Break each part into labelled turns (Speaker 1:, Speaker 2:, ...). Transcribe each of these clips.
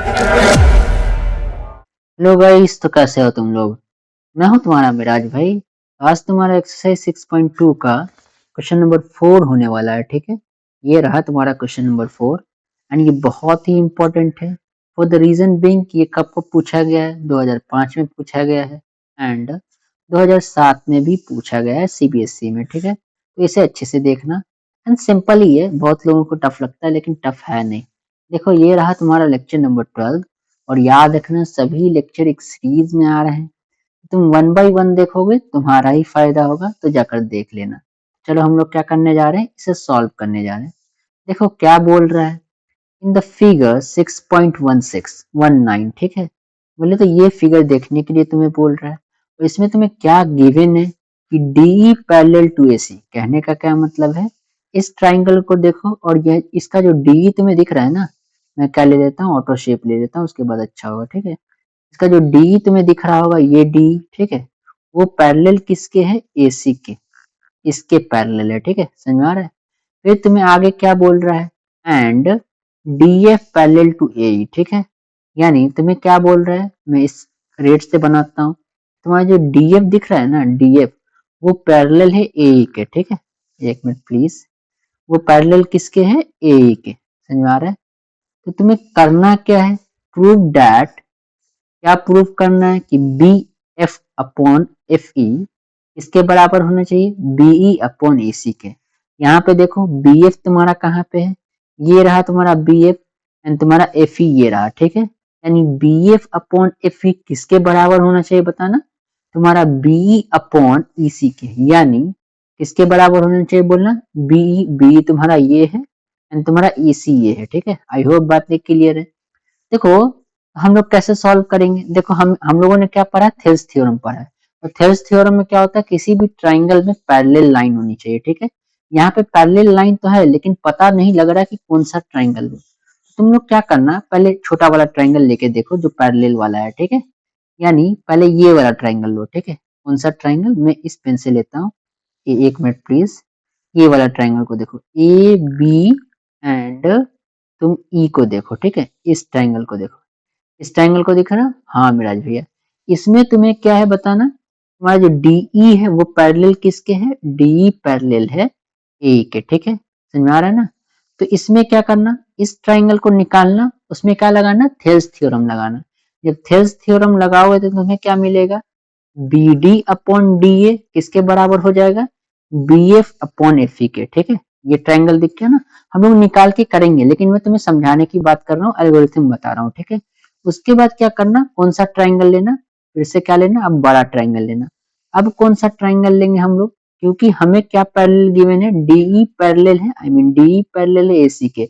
Speaker 1: Hello guys, तो कैसे हो तुम लोग। मैं हूं तुम्हारा मिराज भाई। आज तुम्हारा एक्सरसाइज 6.2 का क्वेश्चन नंबर 4 होने वाला है। ठीक है, ये रहा तुम्हारा क्वेश्चन नंबर 4 एंड ये बहुत ही इंपॉर्टेंट है फॉर द रीजन बीइंग कि ये कब को पूछा गया है, 2005 में पूछा गया है एंड 2007 में भी पूछा गया है सीबीएसई में। ठीक है, तो इसे अच्छे से देखना एंड सिंपल ही है, बहुत लोगों को टफ लगता है लेकिन टफ है नहीं। देखो, ये रहा तुम्हारा लेक्चर नंबर 12 और याद रखना सभी लेक्चर एक सीरीज में आ रहे हैं। तुम वन बाय वन देखोगे तुम्हारा ही फायदा होगा, तो जाकर देख लेना। चलो हम लोग क्या करने जा रहे हैं, इसे सॉल्व करने जा रहे हैं। देखो क्या बोल रहा है इन द फिगर 6.1619। ठीक है, बोले तो ये फिगर देखने के लिए तुम्हें बोल रहा है और इसमें तुम्हें क्या गिवन है कि डी पैरेलल टू एसी। कहने का क्या मतलब है, इस ट्राइंगल को देखो और यह इसका जो डी तुम्हें दिख रहा है ना, मैं क्या ले लेता हूँ, ऑटो शेप ले लेता हूँ, उसके बाद अच्छा होगा। ठीक है, इसका जो डी तुम्हें दिख रहा होगा, ये डी, ठीक है, वो पैरेलल किसके है, एसी के, इसके पैरेलल है। ठीक है, समझ में आ रहा है। फिर तुम्हें आगे क्या बोल रहा है, and D F parallel to A. ठीक है, यानी तुम्हें क्या बोल रहा है, मैं इस रेट से बनाता हूँ। तुम्हारा जो डी एफ दिख रहा है ना, डी एफ वो पैरेलल है ए के। ठीक है, एक मिनट प्लीज, वो पैरेलल किसके है, ए के। समझ में आ रहा है। तो तुम्हें करना क्या है, प्रूव दैट, क्या प्रूफ करना है कि B F upon F E इसके बराबर होना चाहिए बीई अपॉन ए सी के। यहाँ पे देखो बी एफ तुम्हारा कहाँ पे है, ये रहा तुम्हारा बी एफ एंड तुम्हारा एफ ई ये रहा। ठीक है, यानी B F upon F E किसके बराबर होना चाहिए बताना, तुम्हारा बी अपॉन ई सी के, यानी किसके बराबर होना चाहिए बोलना, बी तुम्हारा ये है एंड तुम्हारा ई सी ये है। ठीक है, आई होप बात क्लियर है। देखो हम लोग कैसे सॉल्व करेंगे, देखो हम लोगों ने क्या पढ़ा, थेल्स थ्योरम पढ़ा है। तो थेल्स थ्योरम में क्या होता है, किसी भी ट्राइंगल में पैरेलल लाइन होनी चाहिए। ठीक है, यहाँ पे पैरेलल लाइन तो है लेकिन पता नहीं लग रहा कि कौन सा ट्राइंगल हो। तुम लोग क्या करना, पहले छोटा वाला ट्राइंगल लेके देखो जो पैरेलल वाला है। ठीक है, यानी पहले ये वाला ट्राइंगल लो। ठीक है, कौन सा ट्राइंगल, मैं इस पेन से लेता हूँ, एक मिनट प्लीज। ये वाला ट्राइंगल को देखो, ए बी एंड तुम ई को देखो। ठीक है, इस ट्राइंगल को देखो, इस ट्रायंगल को दिख रहा, हाँ मिराज भैया। इसमें तुम्हें क्या है बताना, तुम्हारा जो डीई है वो पैरेलल किसके है, डीई पैरेलल है ए के। ठीक है, समझ में आ रहा है ना। तो इसमें क्या करना, इस ट्रायंगल को निकालना, उसमें क्या लगाना, थेल्स थ्योरम लगाना। जब थेल्स थ्योरम लगाओगे तो तुम्हें क्या मिलेगा, B D upon D A किसके बराबर हो जाएगा, B F upon F E के। ठीक है, ये ट्रायंगल दिख गया ना। हम लोग निकाल के करेंगे लेकिन मैं तुम्हें समझाने की बात कर रहा हूँ, एल्गोरिथम बता रहा हूँ। ठीक है, उसके बाद क्या करना, कौन सा ट्राइंगल लेना, फिर से क्या लेना, अब बड़ा ट्राइंगल लेना। अब कौन सा ट्राइंगल लेंगे हम लोग, क्योंकि हमें क्या पैरेलल गिवन है, डीई पैरेलल है, आई मीन डीई पैरेलल है एसी के।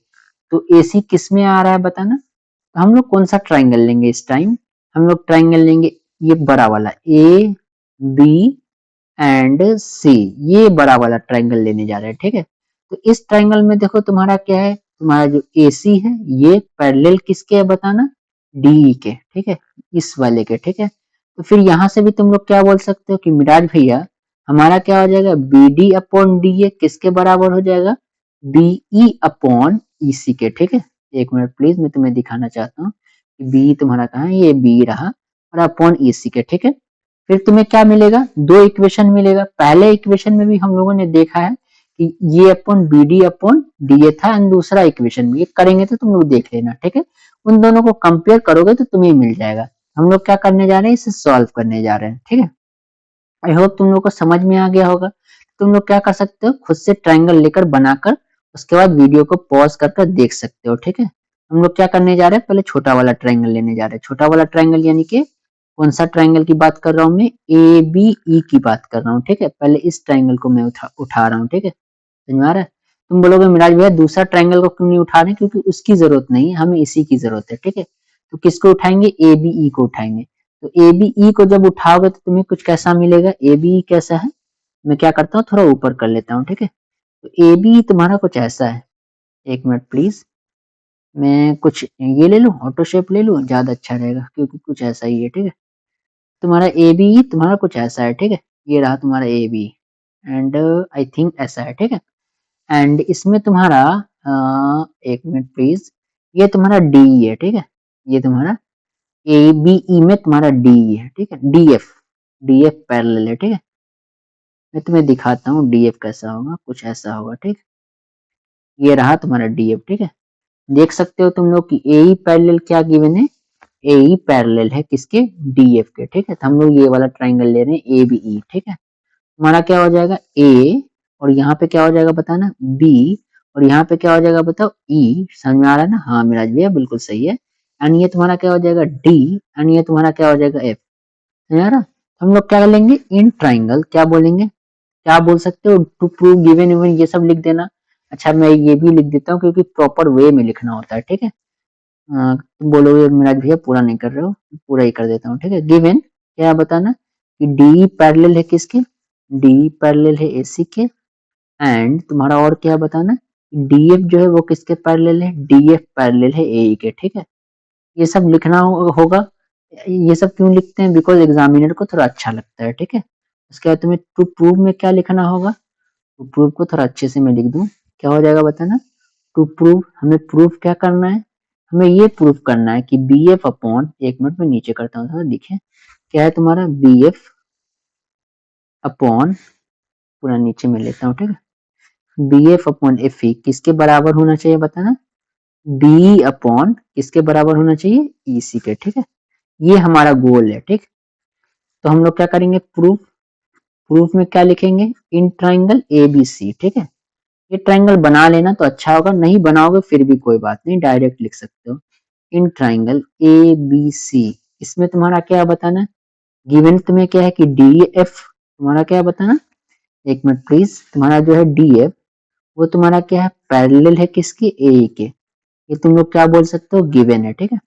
Speaker 1: तो एसी किस में आ रहा है बताना। तो हम लोग कौन सा ट्राइंगल लेंगे इस टाइम, हम लोग ट्राइंगल लेंगे ये बड़ा वाला, ए बी एंड सी, ये बड़ा वाला ट्राइंगल लेने जा रहे हैं। ठीक है, तो इस ट्राइंगल में देखो तुम्हारा क्या है, तुम्हारा जो एसी है ये पैरेलल किसके है बताना, डी के। ठीक है, इस वाले के। ठीक है, तो फिर यहां से भी तुम लोग क्या बोल सकते हो कि मिराज भैया हमारा क्या हो जाएगा, B D upon D A किसके बराबर हो जाएगा, बीई अपॉन ई सी के। ठीक है, एक मिनट प्लीज, मैं तुम्हें दिखाना चाहता हूँ कि बी तुम्हारा कहाँ है, ये बी रहा और अपॉन ई सी के। ठीक है, फिर तुम्हें क्या मिलेगा, दो इक्वेशन मिलेगा। पहले इक्वेशन में भी हम लोगों ने देखा है कि ये upon B D upon D A था एंड दूसरा इक्वेशन में ये करेंगे तो तुम लोग देख लेना। ठीक है, उन दोनों को कंपेयर करोगे तो तुम्हें मिल जाएगा। हम लोग क्या करने जा रहे हैं, इसे सॉल्व करने जा रहे हैं। ठीक है, आई होप तुम लोग को समझ में आ गया होगा। तुम लोग क्या कर सकते हो, खुद से ट्रायंगल लेकर बनाकर उसके बाद वीडियो को पॉज कर देख सकते हो। ठीक है, हम लोग क्या करने जा रहे हैं, पहले छोटा वाला ट्रायंगल लेने जा रहे हैं। छोटा वाला ट्रायंगल यानी कि कौन सा ट्रायंगल की बात कर रहा हूँ मैं, ए बी ई की बात कर रहा हूँ। ठीक है, पहले इस ट्रायंगल को मैं उठा रहा हूँ। ठीक है, समझ में आ रहा है। तुम बोलोगे मिराज भैया दूसरा ट्रायंगल को क्यों नहीं उठा रहे, क्योंकि उसकी जरूरत नहीं है, हमें इसी की जरूरत है। ठीक है, तो किसको उठाएंगे, ए बी ई को उठाएंगे। तो ए बी ई को जब उठाओगे तो तुम्हें कुछ कैसा मिलेगा, ए बी ई कैसा है, मैं क्या करता हूँ थोड़ा ऊपर कर लेता हूँ। ठीक है, तो ए बी तुम्हारा कुछ ऐसा है, एक मिनट प्लीज, मैं कुछ ये ले लूँ, ऑटो शेप ले लूँ, ज्यादा अच्छा रहेगा क्योंकि कुछ ऐसा ही है। ठीक है, तुम्हारा ए बी तुम्हारा कुछ ऐसा है। ठीक है, ये रहा तुम्हारा A B and I think ऐसा है। ठीक है, एंड इसमें तुम्हारा एक मिनट प्लीज, ये तुम्हारा डी है। ठीक है, ये तुम्हारा ए बी ई में तुम्हारा डी है, ठीक है, डी एफ पैरेलल है, ठीक है। मैं तुम्हें दिखाता हूँ डी एफ कैसा होगा, कुछ ऐसा होगा, ठीक। ये रहा तुम्हारा डी एफ, ठीक है। देख सकते हो तुम लोग कि ए ई पैरेलल क्या गिवन है, ए ई पैरेलल है किसके, डी एफ के, ठीक है। तो हम लोग ये वाला ट्राइंगल ले रहे हैं ए बी ई, ठीक है। हमारा क्या हो जाएगा ए, और यहाँ पे क्या हो जाएगा बताना बी, और यहाँ पे क्या हो जाएगा बताओ ई। समझ में आ रहा है ना, हाँ मिराज भैया बिल्कुल सही है। एंड ये तुम्हारा क्या हो जाएगा डी, एंड ये तुम्हारा क्या हो जाएगा एफ। समझ आ रहा, तो हम लोग क्या लेंगे इन ट्राइंगल, क्या बोलेंगे, क्या बोल सकते हो, टू प्रूव गिवन इवन, ये सब लिख देना। अच्छा मैं ये भी लिख देता हूँ क्योंकि प्रॉपर वे में लिखना होता है, ठीक है। तुम बोलोगे मिराज भैया पूरा नहीं कर रहे हो, पूरा ही कर देता हूँ, ठीक है। गिवन क्या बताना कि डी पैरेलल है किसके, डी पैरेलल है एसी के, एंड तुम्हारा और क्या बताना डीएफ जो है वो किसके पैरेलल है, डीएफ पैरेलल है ए के, ठीक है। ये सब लिखना होगा। ये सब क्यों लिखते हैं, बिकॉज एग्जामिनर को थोड़ा अच्छा लगता है, ठीक है। उसके बाद तुम्हें टू प्रूव में क्या लिखना होगा, टू प्रूव को थोड़ा अच्छे से मैं लिख दूं, क्या हो जाएगा बताना, टू प्रूव हमें प्रूफ क्या करना है, हमें ये प्रूफ करना है कि बी एफ अपॉन, एक मिनट में नीचे करता हूँ थोड़ा दिखे, क्या है तुम्हारा बी एफ अपॉन, पूरा नीचे में लेता हूँ, ठीक है। B F upon F E किसके बराबर होना चाहिए बताना, बी अपॉन किसके बराबर होना चाहिए, ई सी के, ठीक है। ये हमारा गोल है, ठीक। तो हम लोग क्या करेंगे प्रूफ, प्रूफ में क्या लिखेंगे in triangle A B C, ठीक है। ये ट्राइंगल बना लेना तो अच्छा होगा, नहीं बनाओगे फिर भी कोई बात नहीं, डायरेक्ट लिख सकते हो in triangle A B C. इसमें तुम्हारा क्या बताना है, गिवन तुम्हें क्या है कि डी एफ, तुम्हारा क्या बताना, एक मिनट प्लीज, तुम्हारा जो है डी एफ वो तुम्हारा क्या है पैरेलल है किसकी, ए के। ये तुम लोग क्या बोल सकते हो गिवन है, ठीक है।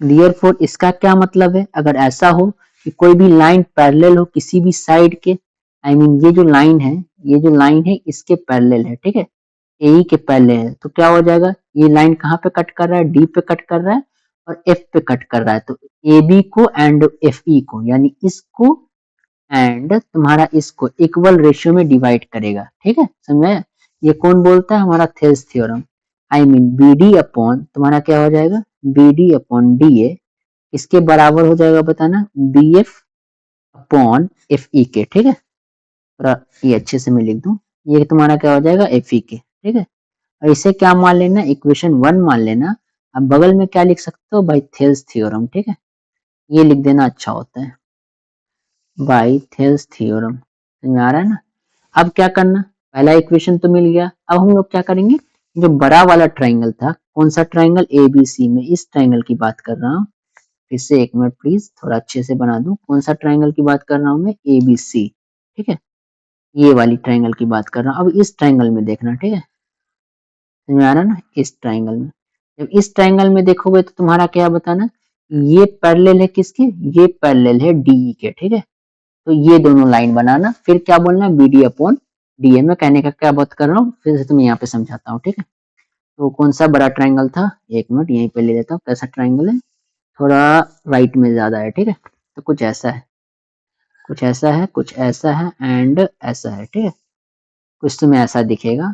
Speaker 1: डियरफॉर इसका क्या मतलब है, अगर ऐसा हो कि कोई भी लाइन पैरेलल हो किसी भी साइड के, आई मीन ये जो लाइन है, ये जो लाइन है इसके पैरेलल है, ठीक है, ए के पैरेलल है, तो क्या हो जाएगा, ये लाइन कहाँ पे कट कर रहा है, डी पे कट कर रहा है और एफ पे कट कर रहा है, तो ए बी को एंड एफ ई को, यानी इसको एंड तुम्हारा इसको इक्वल रेशियो में डिवाइड करेगा, ठीक है, समझे। ये कौन बोलता है, हमारा Thales theorem. I mean B D upon तुम्हारा क्या हो जाएगा, B D upon D A इसके बराबर हो जाएगा बताना B F upon F E के, ठीक है। और ये अच्छे से मैं लिख दूं, ये तुम्हारा क्या हो जाएगा एफ ई के, ठीक है। और इसे क्या मान लेना, इक्वेशन 1 मान लेना। अब बगल में क्या लिख सकते हो भाई, थेल्स थ्योरम, ठीक है। ये लिख देना अच्छा होता है, बाई थेल्स थ्योरम। समझ आ रहा है ना। अब क्या करना, पहला इक्वेशन तो मिल गया, अब हम लोग क्या करेंगे, जो बड़ा वाला ट्राइंगल था, कौन सा ट्राइंगल ए बी सी में, इस ट्राइंगल की बात कर रहा हूँ। फिर से एक मिनट प्लीज थोड़ा अच्छे से बना दूं, कौन सा ट्राइंगल की बात कर रहा हूँ मैं, ए बी सी, ठीक है। ये वाली ट्राइंगल की बात कर रहा हूँ, अब इस ट्राइंगल में देखना, ठीक है। समझ में आ रहा है ना, इस ट्राइंगल में, जब इस ट्राइंगल में देखोगे तो तुम्हारा क्या बताना, ये पैरेलल है किसके, ये पैरेलल है डी के, ठीक है। तो ये दोनों लाइन बनाना, फिर क्या बोलना B D upon D A, में कहने का क्या बात कर रहा हूँ, फिर से तुम्हें यहाँ पे समझाता हूँ, ठीक है। तो कौन सा बड़ा ट्राइंगल था, एक मिनट यहीं पे ले लेता हूँ, कैसा ट्राइंगल है, थोड़ा राइट में ज्यादा है, ठीक है। तो कुछ ऐसा है, कुछ ऐसा है, कुछ ऐसा है एंड ऐसा है, ठीक है। कुछ तुम्हें ऐसा दिखेगा,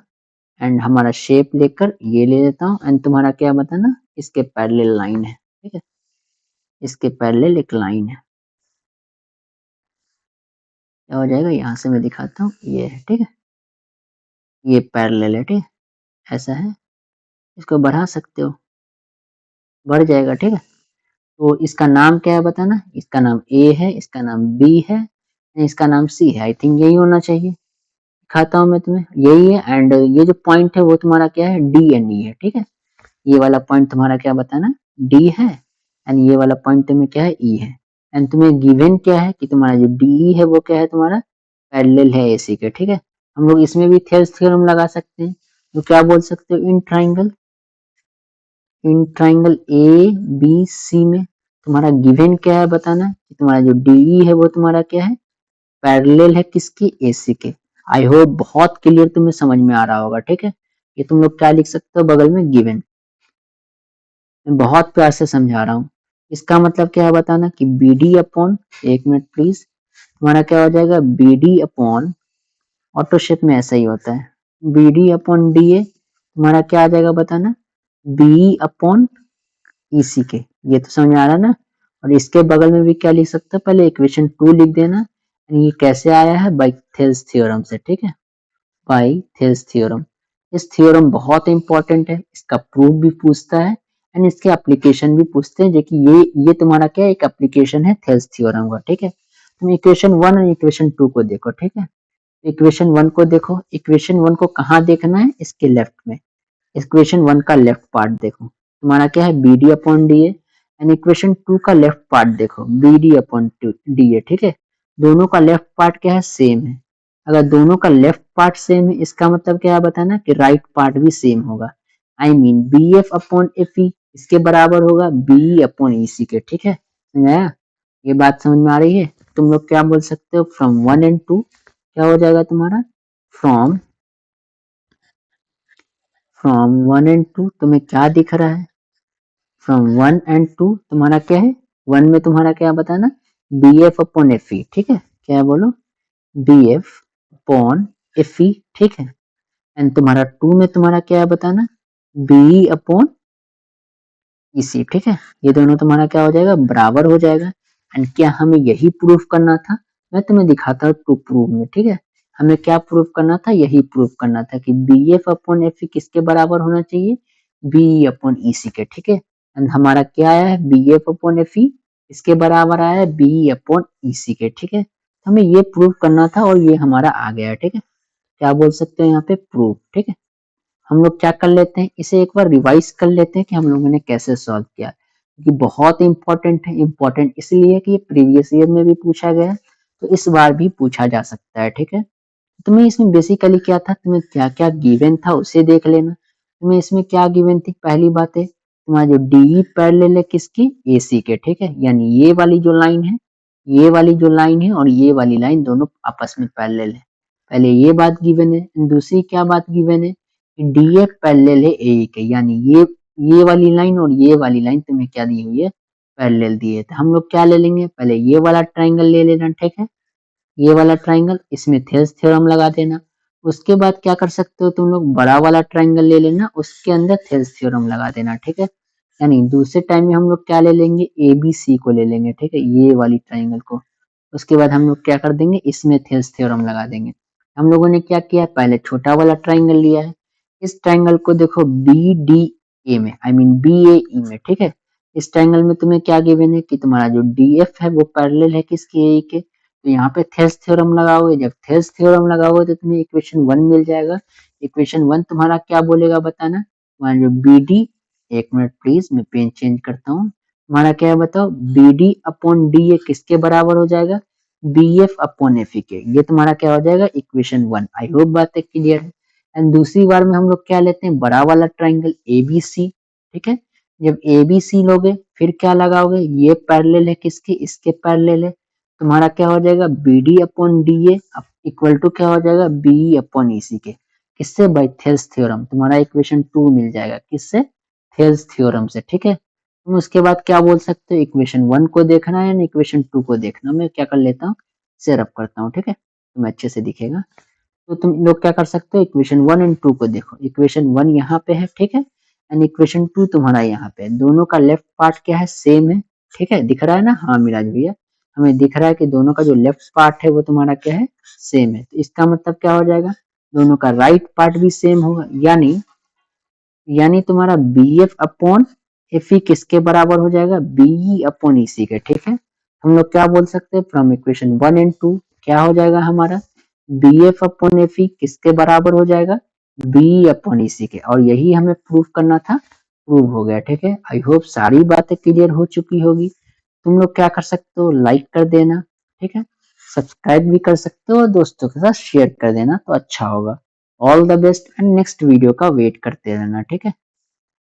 Speaker 1: एंड हमारा शेप लेकर ये ले लेता हूँ, एंड तुम्हारा क्या बताना, इसके पैरेलल लाइन है, ठीक है, इसके पैरेलल एक लाइन है, क्या हो जाएगा, यहाँ से मैं दिखाता हूँ, ये है, ठीक है, ये पैरेलल है, ठीक है, ऐसा है। इसको बढ़ा सकते हो, बढ़ जाएगा, ठीक है। तो इसका नाम क्या है बताना, इसका नाम ए है, इसका नाम बी है, इसका नाम सी है, आई थिंक यही होना चाहिए। दिखाता हूँ मैं तुम्हें, यही है, एंड ये जो पॉइंट है वो तुम्हारा क्या है, डी एंड ई है, ठीक है। ये वाला पॉइंट तुम्हारा क्या बताना, डी है, एंड ये वाला पॉइंट तुम्हें क्या है, ई है। एंड तुम्हें गिवन क्या है कि तुम्हारा जो डी है वो क्या है, तुम्हारा पैरेलल है एसी के, ठीक है। हम लोग इसमें भी थेल्स थ्योरम लगा सकते हैं, तो क्या बोल सकते हो, in triangle A B C में तुम्हारा गिवन क्या है बताना कि तुम्हारा जो डी है वो तुम्हारा क्या है, पैरेलल है किसकी, एसी के। आई होप बहुत क्लियर तुम्हें समझ में आ रहा होगा, ठीक है। ये तुम लोग क्या लिख सकते हो बगल में गिवन, मैं बहुत प्यार से समझा रहा हूँ। इसका मतलब क्या है बताना कि बी डी अपॉन, एक मिनट प्लीज, तुम्हारा क्या हो जाएगा B D upon, auto shape में ऐसा ही होता है, B D upon D A, तुम्हारा क्या आ जाएगा बताना, बी अपॉन इसी के, ये तो समझ में आ रहा है ना। और इसके बगल में भी क्या लिख सकते हो, पहले इक्वेशन 2 लिख देना। ये कैसे आया है, बाई थेल्स थ्योरम से, ठीक है, बाई थेल्स थ्योरम। इस थ्योरम बहुत इंपॉर्टेंट है, इसका प्रूफ भी पूछता है एंड इसके एप्लीकेशन भी पूछते हैं, जो कि ये तुम्हारा क्या है, एक एप्लीकेशन है थेल्स थ्योरम का, ठीक है। तुम इक्वेशन 1 और इक्वेशन 2 को देखो, ठीक है। इक्वेशन 1 को देखो, इक्वेशन 1 को कहाँ देखना है, इसके लेफ्ट में। इक्वेशन 1 का लेफ्ट पार्ट देखो, तुम्हारा क्या है, B D upon D A. And equation 2 का लेफ्ट पार्ट देखो, B D upon D A, ठीक है। दोनों का लेफ्ट पार्ट क्या है, सेम है। अगर दोनों का लेफ्ट पार्ट सेम है, इसका मतलब क्या है बताना, कि राइट पार्ट भी सेम होगा। I mean B F upon F E इसके बराबर होगा बी अपॉन ई सी के, ठीक है, समझ आया? ये बात समझ में आ रही है? तुम लोग क्या बोल सकते हो, फ्रॉम 1 एंड 2 क्या हो जाएगा तुम्हारा, फ्रॉम फ्रॉम 1 एंड 2 तुम्हें क्या दिख रहा है, फ्रॉम 1 एंड 2 तुम्हारा क्या है, 1 में तुम्हारा क्या बताना, B F upon F E, ठीक है, क्या है बोलो, B F upon F E, ठीक है। एंड तुम्हारा 2 में तुम्हारा क्या है बताना, बी अपॉन इसी, ठीक है। ये दोनों तुम्हारा क्या हो जाएगा, बराबर हो जाएगा। एंड क्या हमें यही प्रूफ करना था, मैं तुम्हें दिखाता हूँ टू प्रूफ में, ठीक है। हमें क्या प्रूफ करना था, यही प्रूफ करना था कि बी एफ अपॉन एफ किसके बराबर होना चाहिए, बी अपॉन ई सी के, ठीक है। एंड हमारा क्या आया है, बी एफ अपॉन एफ इसके बराबर आया है बी अपॉन ई सी के, ठीक है। हमें ये प्रूफ करना था और ये हमारा आ गया है, ठीक है। क्या बोल सकते हो यहाँ पे, प्रूफ, ठीक है। हम लोग क्या कर लेते हैं, इसे एक बार रिवाइज कर लेते हैं कि हम लोगों ने कैसे सॉल्व किया, क्योंकि बहुत इंपॉर्टेंट है। इंपॉर्टेंट इसलिए कि ये प्रीवियस ईयर में भी पूछा गया है, तो इस बार भी पूछा जा सकता है, ठीक है। तुम्हें इसमें बेसिकली क्या था, तुम्हें क्या क्या गिवन था उसे देख लेना। तुम्हें इसमें क्या गिवन थी, पहली बात है तुम्हारा जो डी पैरेलल है किसकी, ए सी के, ठीक है। यानी ये वाली जो लाइन है, ये वाली जो लाइन है और ये वाली लाइन दोनों आपस में पैरेलल है। पहले ये बात गिवन है। दूसरी क्या बात गिवन है, डी एफ पैरेलल है ए के, यानी ये वाली लाइन और ये वाली लाइन तुम्हें क्या दी हुई है, पैरेलल दी है। तो हम लोग क्या ले लेंगे, पहले ये वाला ट्राइंगल ले लेना, ठीक है, ये वाला ट्राइंगल, इसमें थेल्स थ्योरम लगा देना। उसके बाद क्या कर सकते हो तुम लोग, बड़ा वाला ट्राइंगल ले लेना, उसके अंदर थेल्स थ्योरम लगा देना, ठीक है। यानी दूसरे टाइम में हम लोग क्या ले लेंगे, ए बी सी को ले लेंगे, ठीक है, ये वाली ट्राइंगल को। उसके बाद हम लोग क्या कर देंगे, इसमें थेल्स थ्योरम लगा देंगे। हम लोगों ने क्या किया, पहले छोटा वाला ट्राइंगल लिया है, इस ट्राइंगल को देखो बी डी ए में, आई मीन बी ए ई में, ठीक है। इस ट्राइंगल में तुम्हें क्या गिवन है कि तुम्हारा जो डी एफ है वो पैरेलल है किसके, ए के। तो यहाँ पे थेल्स थ्योरम लगाओगे, जब थेल्स थ्योरम लगाओगे तो तुम्हें इक्वेशन 1 मिल जाएगा। इक्वेशन 1 तुम्हारा क्या बोलेगा बताना, तुम्हारा जो बी डी, एक मिनट प्लीज मैं पेन चेंज करता हूँ। तुम्हारा क्या है बताओ, B D upon D A किसके बराबर हो जाएगा, बी एफ अपॉन एफ के। ये तुम्हारा क्या हो जाएगा, इक्वेशन 1। आई होप बात क्लियर है। एंड दूसरी बार में हम लोग क्या लेते हैं, बड़ा वाला ट्राइंगल ए बी सी, ठीक है। जब ए बी सी लोगे फिर क्या लगाओगे, ये पैरेलल है किसके, इसके पैरेलल है। तुम्हारा क्या हो जाएगा, B D upon D A equal to क्या हो जाएगा, बी अपॉन ई सी के, किससे, बाई थेल्स थ्योरम। तुम्हारा इक्वेशन 2 मिल जाएगा, किससे, थेल्स थ्योरम से, ठीक है। तुम उसके बाद क्या बोल सकते हो, इक्वेशन 1 को देखना है या इक्वेशन 2 को देखना। मैं क्या कर लेता हूँ, इसे रब करता हूँ, ठीक है, तुम्हें अच्छे से दिखेगा। तो तुम लोग क्या कर सकते हो, इक्वेशन 1 एंड 2 को देखो। इक्वेशन 1 यहाँ पे है, ठीक है, एंड इक्वेशन 2 तुम्हारा यहाँ पे है। दोनों का लेफ्ट पार्ट क्या है, सेम है, ठीक है, दिख रहा है ना, हाँ मिराज भैया, हमें दिख रहा है कि दोनों का जो लेफ्ट पार्ट है वो तुम्हारा क्या है, सेम है। तो इसका मतलब क्या हो जाएगा, दोनों का राइट पार्ट भी सेम होगा, यानी तुम्हारा B F upon F E किसके बराबर हो जाएगा, बी अपॉन ई सी के, ठीक है। हम लोग क्या बोल सकते हैं, फ्रॉम इक्वेशन 1 एंड 2 क्या हो जाएगा हमारा, B F upon F E किसके बराबर हो जाएगा, बी अपॉन ई सी के। और यही हमें प्रूफ करना था, प्रूव हो गया, ठीक है। आई होप सारी बातें क्लियर हो चुकी होगी। तुम लोग क्या कर सकते हो, लाइक कर देना, ठीक है, सब्सक्राइब भी कर सकते हो और दोस्तों के साथ शेयर कर देना तो अच्छा होगा। All the best and next video का वेट करते रहना, ठीक है।